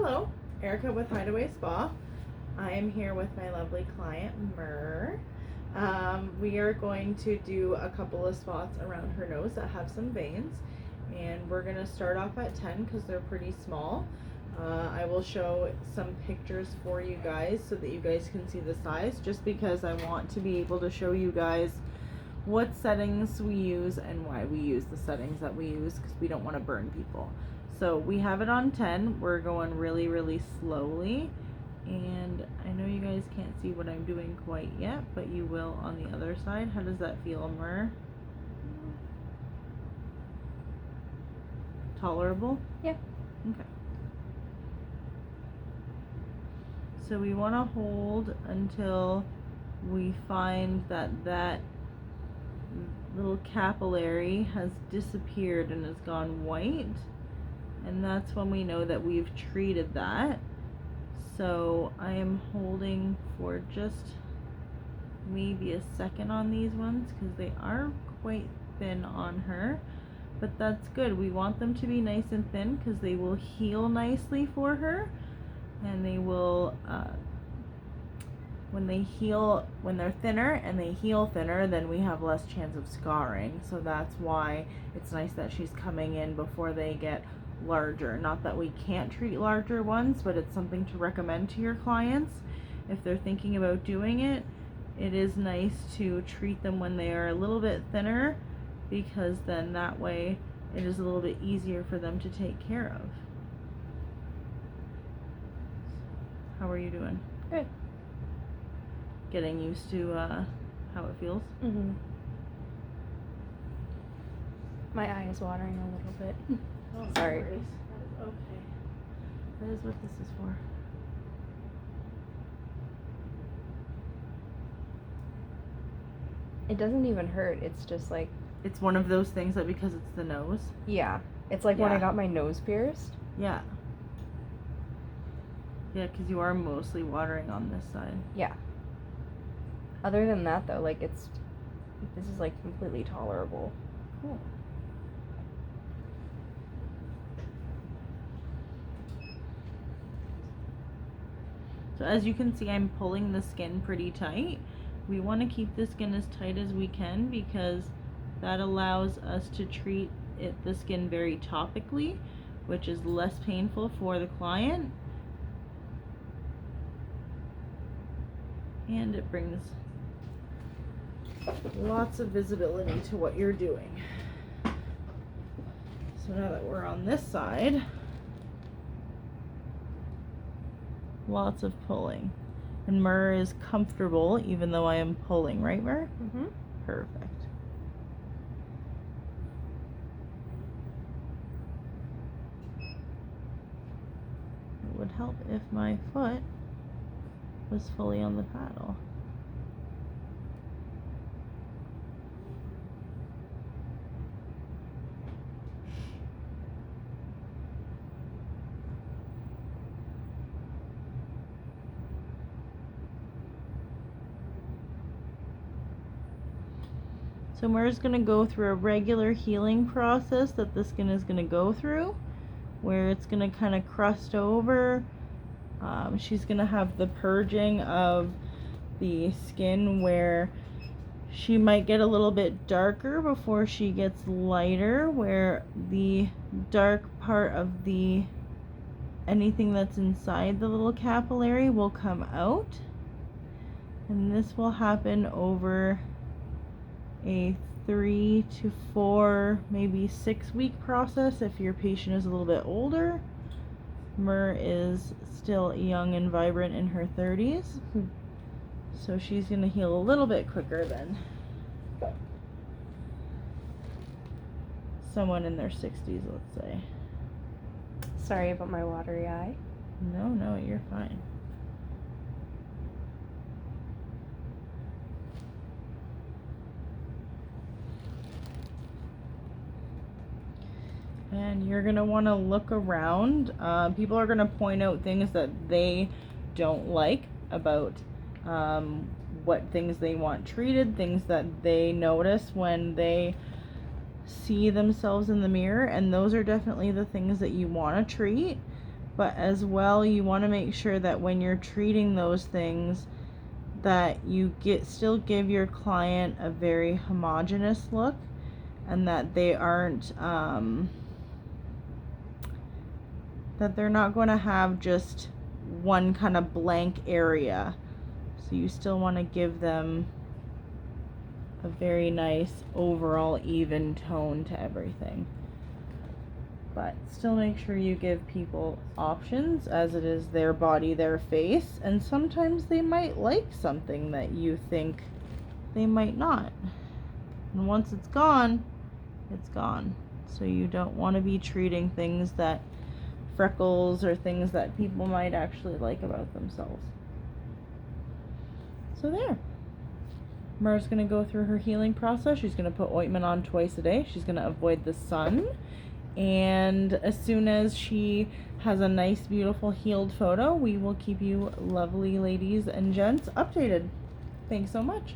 Hello, Erica with Hideaway Spa. I am here with my lovely client, Myrrh. We are going to do a couple of spots around her nose that have some veins, and we're going to start off at 10 because they're pretty small. I will show some pictures for you guys so that you guys can see the size, just because I want to be able to show you guys what settings we use and why we use the settings that we use, because we don't want to burn people. So we have it on 10. We're going really, really slowly. And I know you guys can't see what I'm doing quite yet, but you will on the other side. How does that feel, Myrrh? Tolerable? Yeah. Okay. So we want to hold until we find that that little capillary has disappeared and has gone white. And that's when we know that we've treated that. So I am holding for just maybe a second on these ones because they are quite thin on her, but that's good. We want them to be nice and thin because they will heal nicely for her, and they will when they're thinner and they heal thinner, then we have less chance of scarring. So that's why it's nice that she's coming in before they get larger. Not that we can't treat larger ones, but it's something to recommend to your clients if they're thinking about doing it. It is nice to treat them when they are a little bit thinner, because then that way it is a little bit easier for them to take care of. How are you doing? Good. Getting used to how it feels? Mm-hmm. My eye is watering a little bit. Oh, Sorry. No worries. That is okay. That is what this is for. It doesn't even hurt. It's just like... It's one of those things that because it's the nose. Yeah. It's like when I Yeah. got my nose pierced. Yeah. Yeah, because you are mostly watering on this side. Yeah. Other than that, though, like, this is, like, completely tolerable. Cool. So as you can see, I'm pulling the skin pretty tight. We want to keep the skin as tight as we can because that allows us to treat the skin very topically, which is less painful for the client. And it brings lots of visibility to what you're doing. So now that we're on this side, lots of pulling. And Myrrh is comfortable even though I am pulling, right, Myrrh? Mm-hmm. Perfect. It would help if my foot was fully on the paddle. So Myrrh's going to go through a regular healing process that the skin is going to go through, where it's going to kind of crust over. She's going to have the purging of the skin where she might get a little bit darker before she gets lighter, where the dark part of anything that's inside the little capillary will come out. And this will happen over a 3 to 4, maybe 6 week process if your patient is a little bit older. Myrrh is still young and vibrant in her 30s, so she's going to heal a little bit quicker than someone in their 60s, let's say. Sorry about my watery eye. No, you're fine. And you're going to want to look around. People are going to point out things that they don't like about what things they want treated, things that they notice when they see themselves in the mirror, and those are definitely the things that you want to treat. but as well, you want to make sure that when you're treating those things, that you still give your client a very homogeneous look, and that they aren't that they're not going to have just one kind of blank area. So you still want to give them a very nice overall even tone to everything. But still make sure you give people options, as it is their body, their face, and sometimes they might like something that you think they might not. And once it's gone, it's gone. So you don't want to be treating things that freckles or things that people might actually like about themselves. So there. Mara's going to go through her healing process. She's going to put ointment on twice a day. She's going to avoid the sun. And as soon as she has a nice, beautiful, healed photo, we will keep you lovely ladies and gents updated. Thanks so much.